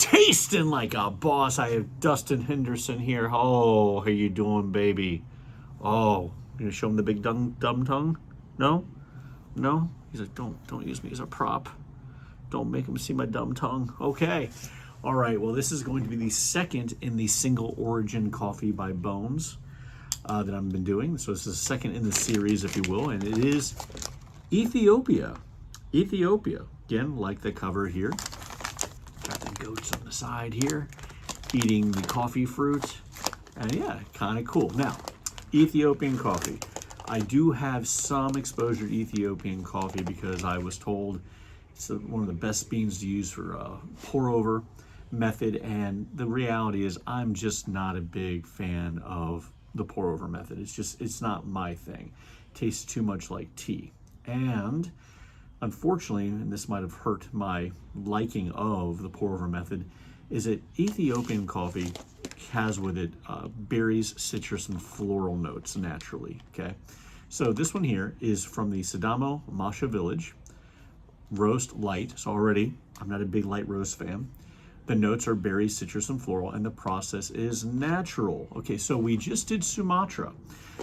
Tasting like a boss. I have Dustin Henderson here. Oh, how you doing, baby? Oh, you gonna show him the big dumb tongue? No? No? He's like, don't use me as a prop. Don't make him see my dumb tongue. Okay. All right. Well, this is going to be the second in the single origin coffee by Bones that I've been doing. So this is the second in the series, if you will, and it is Ethiopia. Ethiopia. Again, like the cover here. Got the goats on the side here, eating the coffee fruit. And yeah, kind of cool. Now, Ethiopian coffee. I do have some exposure to Ethiopian coffee because I was told it's one of the best beans to use for pour over method. And the reality is I'm just not a big fan of the pour over method. It's not my thing. It tastes too much like tea. And unfortunately, and this might have hurt my liking of the pour over method, is that Ethiopian coffee has with it berries, citrus, and floral notes naturally, okay? So this one here is from the Sidamo Masha Village, roast light. So already, I'm not a big light roast fan. The notes are berries, citrus, and floral, and the process is natural. Okay, so we just did Sumatra.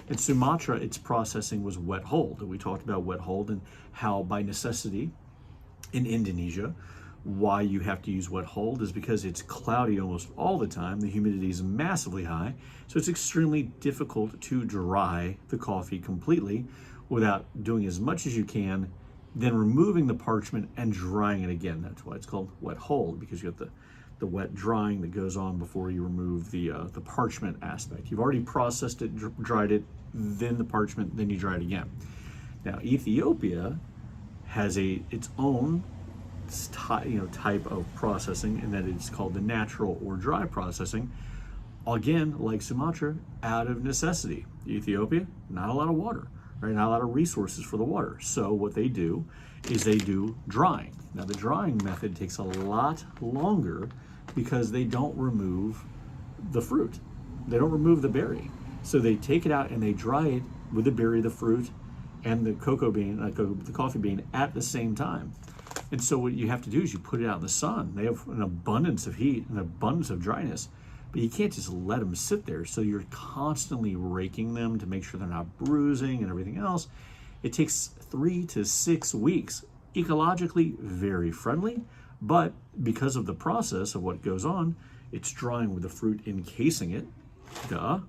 In Sumatra, its processing was wet hold. We talked about wet hold and how by necessity in Indonesia, why you have to use wet hold is because it's cloudy almost all the time. The humidity is massively high, so it's extremely difficult to dry the coffee completely without doing as much as you can, then removing the parchment and drying it again. That's why it's called wet hold, because you have the wet drying that goes on before you remove the parchment aspect. You've already processed it, dried it, then the parchment, then you dry it again. Now, Ethiopia has its own type of processing, and that it's called the natural or dry processing. Again, like Sumatra, out of necessity. Ethiopia, not a lot of water, right? Not a lot of resources for the water. So what they do is they do drying. Now, the drying method takes a lot longer because they don't remove the fruit. They don't remove the berry. So they take it out and they dry it with the berry, the fruit, and the cocoa bean, the coffee bean at the same time. And so what you have to do is you put it out in the sun. They have an abundance of heat, an abundance of dryness, but you can't just let them sit there. So you're constantly raking them to make sure they're not bruising and everything else. It takes 3 to 6 weeks. Ecologically, very friendly, but because of the process of what goes on, it's drying with the fruit encasing it,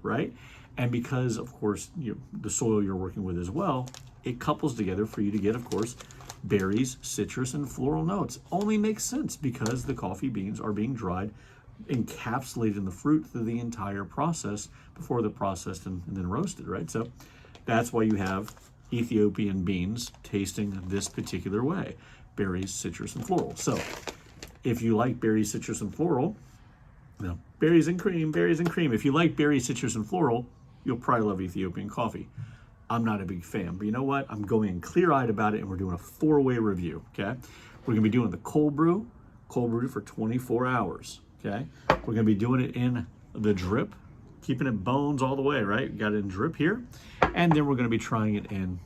right? And because, of course, the soil you're working with as well, it couples together for you to get, of course, berries, citrus, and floral notes. Only makes sense because the coffee beans are being dried, encapsulated in the fruit through the entire process before they're processed and then roasted, right? So that's why you have Ethiopian beans tasting this particular way: berries, citrus, and floral. So if you like berries, citrus, and floral, berries and cream. If you like berries, citrus, and floral, you'll probably love Ethiopian coffee. I'm not a big fan, but you know what? I'm going in clear-eyed about it, and we're doing a 4-way review, okay? We're gonna be doing the cold brew for 24 hours, okay? We're gonna be doing it in the drip, keeping it Bones all the way, right? We got it in drip here, and then we're gonna be trying it in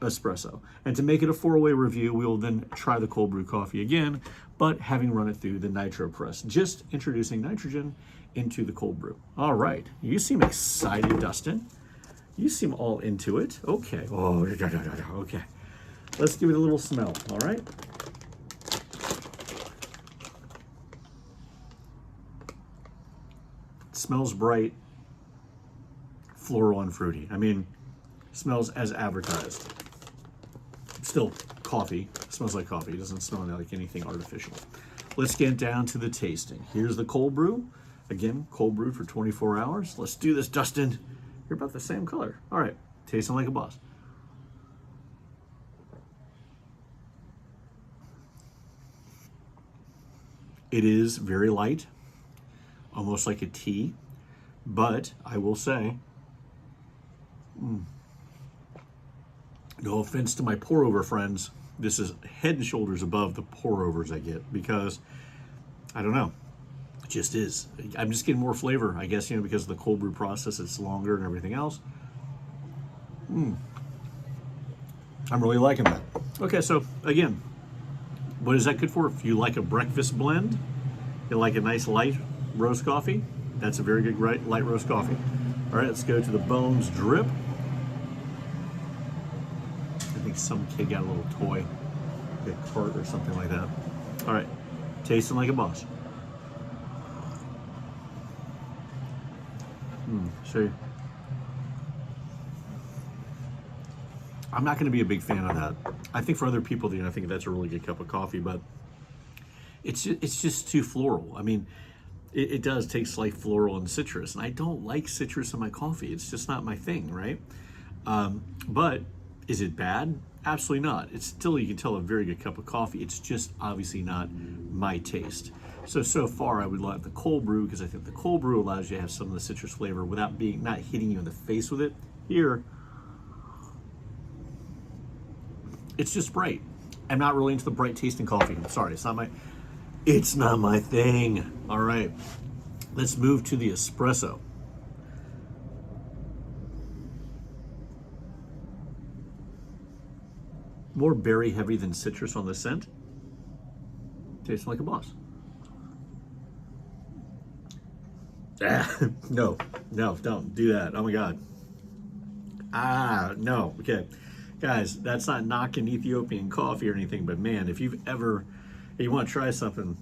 espresso. And to make it a 4-way review, we will then try the cold brew coffee again, but having run it through the nitro press, just introducing nitrogen into the cold brew. All right, you seem excited, Dustin. You seem all into it. Okay. Oh, okay. Let's give it a little smell, all right? It smells bright, floral, and fruity. I mean, smells as advertised. Still coffee. It smells like coffee. It doesn't smell like anything artificial. Let's get down to the tasting. Here's the cold brew. Again, cold brewed for 24 hours. Let's do this, Dustin. You're about the same color. All right, tasting like a boss. It is very light, almost like a tea, but I will say, no offense to my pour-over friends, this is head and shoulders above the pour-overs I get because, I don't know, it just is. I'm just getting more flavor, I guess, because of the cold brew process, it's longer and everything else. I'm really liking that. Okay, so again, what is that good for? If you like a breakfast blend, You like a nice light roast coffee? That's a very good light roast coffee. All right, let's go to the Bones drip. I think some kid got a little toy, like a cart or something like that. All right, tasting like a boss. See, I'm not going to be a big fan of that. I think for other people, I think that's a really good cup of coffee, but it's just too floral. I mean, it does taste like floral and citrus, and I don't like citrus in my coffee. It's just not my thing, right? But is it bad? Absolutely not. It's still, you can tell, a very good cup of coffee. It's just obviously not my taste. So far I would like the cold brew, because I think the cold brew allows you to have some of the citrus flavor without not hitting you in the face with it. Here, it's just bright. I'm not really into the bright tasting coffee. I'm sorry, it's not my thing. All right, let's move to the espresso. More berry heavy than citrus on the scent. Tasting like a boss. No, don't do that. Oh my God. No. Okay. Guys, that's not knocking Ethiopian coffee or anything, but man, if you want to try something,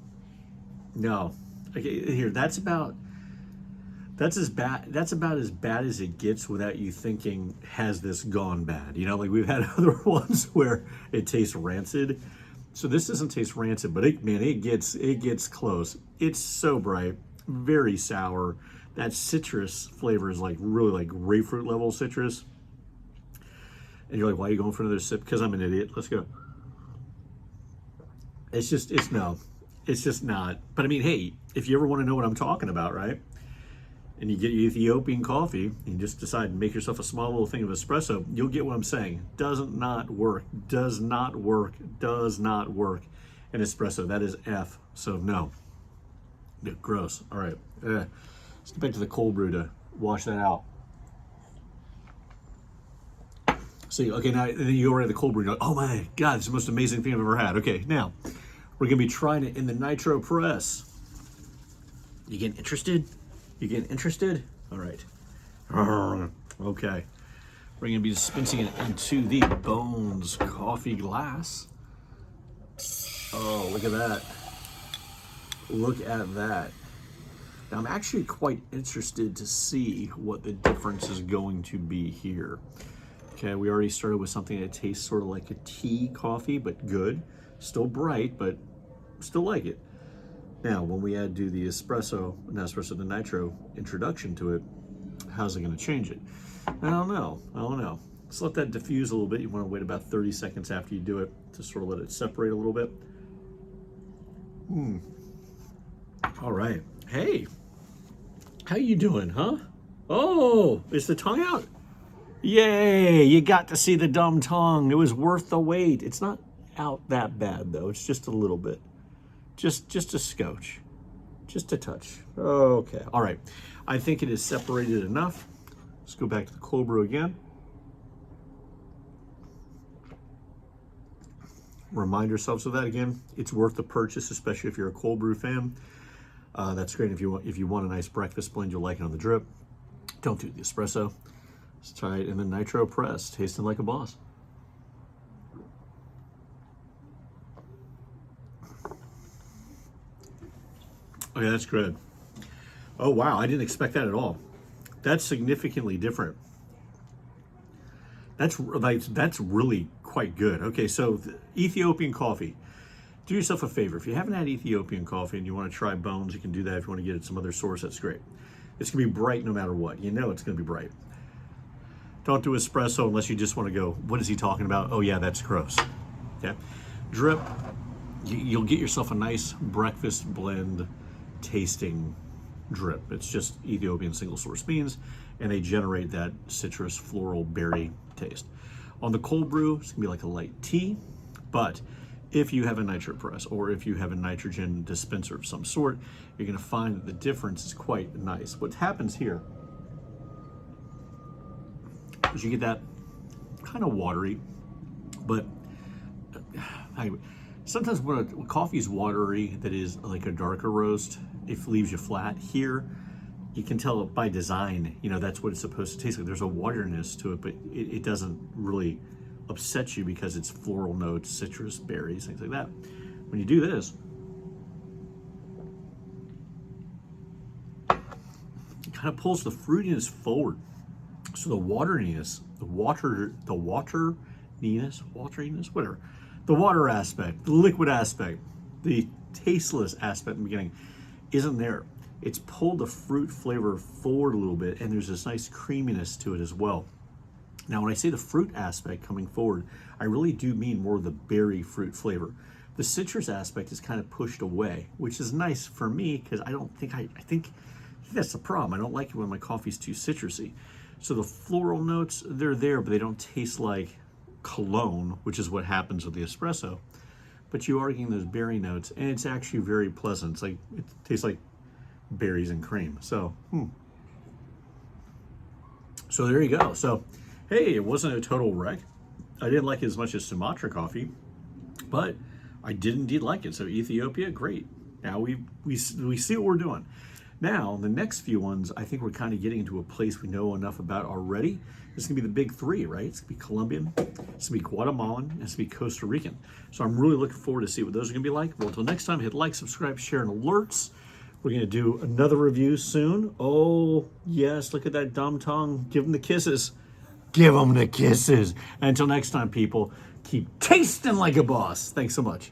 no. Okay, here, that's about as bad as it gets without you thinking, has this gone bad? Like we've had other ones where it tastes rancid. So this doesn't taste rancid, but it gets close. It's so bright, very sour. That citrus flavor is like really like grapefruit level citrus. And you're like, why are you going for another sip? Because I'm an idiot. Let's go. It's just not. But I mean, hey, if you ever want to know what I'm talking about, right? And you get your Ethiopian coffee, and you just decide to make yourself a small little thing of espresso, you'll get what I'm saying. Does not work in espresso. That is F. So no. Gross. All right. Let's get back to the cold brew to wash that out. See, okay, now then you go right to the cold brew and you're like, oh my God, this is the most amazing thing I've ever had. Okay, now we're gonna be trying it in the nitro press. You getting interested? All right. Okay. We're gonna be dispensing it into the Bones coffee glass. Oh, look at that. Now I'm actually quite interested to see what the difference is going to be here. Okay, we already started with something that tastes sort of like a tea coffee, but good. Still bright, but still like it. Now, when we do the the nitro introduction to it, how's it going to change it? I don't know. Let's let that diffuse a little bit. You want to wait about 30 seconds after you do it to sort of let it separate a little bit. All right. Hey, how you doing, huh? Oh, is the tongue out? Yay, you got to see the dumb tongue. It was worth the wait. It's not out that bad, though. It's just a little bit. Just a scotch. Just a touch. Okay, all right. I think it is separated enough. Let's go back to the cold brew again. Remind yourselves of that again. It's worth the purchase, especially if you're a cold brew fan. That's great if you want a nice breakfast blend. You'll like it on the drip. Don't do the espresso. Let's try it in the nitro press, tasting like a boss. Okay, that's good. Oh wow, I didn't expect that at all. That's significantly different. That's really quite good. Okay, so Ethiopian coffee. Do yourself a favor. If you haven't had Ethiopian coffee and you want to try Bones, you can do that. If you want to get it at some other source, that's great. It's going to be bright no matter what. You know it's going to be bright. Don't do espresso unless you just want to go, what is he talking about? Oh yeah, that's gross. Okay. Drip, you'll get yourself a nice breakfast blend tasting drip. It's just Ethiopian single source beans, and they generate that citrus floral berry taste. On the cold brew, it's gonna be like a light tea, but if you have a nitro press or if you have a nitrogen dispenser of some sort, you're gonna find that the difference is quite nice. What happens here is you get that kind of watery, but Sometimes when coffee is watery, that is like a darker roast, it leaves you flat. Here, you can tell it by design, you know, that's what it's supposed to taste like. There's a wateriness to it, but it doesn't really upset you because it's floral notes, citrus, berries, things like that. When you do this, it kind of pulls the fruitiness forward. So the wateriness, wateriness, whatever. The water aspect, the liquid aspect, the tasteless aspect in the beginning isn't there. It's pulled the fruit flavor forward a little bit, and there's this nice creaminess to it as well. Now, when I say the fruit aspect coming forward, I really do mean more of the berry fruit flavor. The citrus aspect is kind of pushed away, which is nice for me because I think that's the problem. I don't like it when my coffee's too citrusy. So the floral notes, they're there, but they don't taste like cologne, which is what happens with the espresso. But you are getting those berry notes, and it's actually very pleasant. It's like, it tastes like berries and cream. So, so there you go. So, hey, it wasn't a total wreck. I didn't like it as much as Sumatra coffee, but I did indeed like it. So Ethiopia, great. Now we see what we're doing. Now, the next few ones, I think we're kind of getting into a place we know enough about already. This is going to be the big three, right? It's going to be Colombian, it's going to be Guatemalan, and it's going to be Costa Rican. So I'm really looking forward to see what those are going to be like. Well, until next time, hit like, subscribe, share, and alerts. We're going to do another review soon. Oh, yes, look at that dumb tongue. Give them the kisses. Give them the kisses. And until next time, people, keep tasting like a boss. Thanks so much.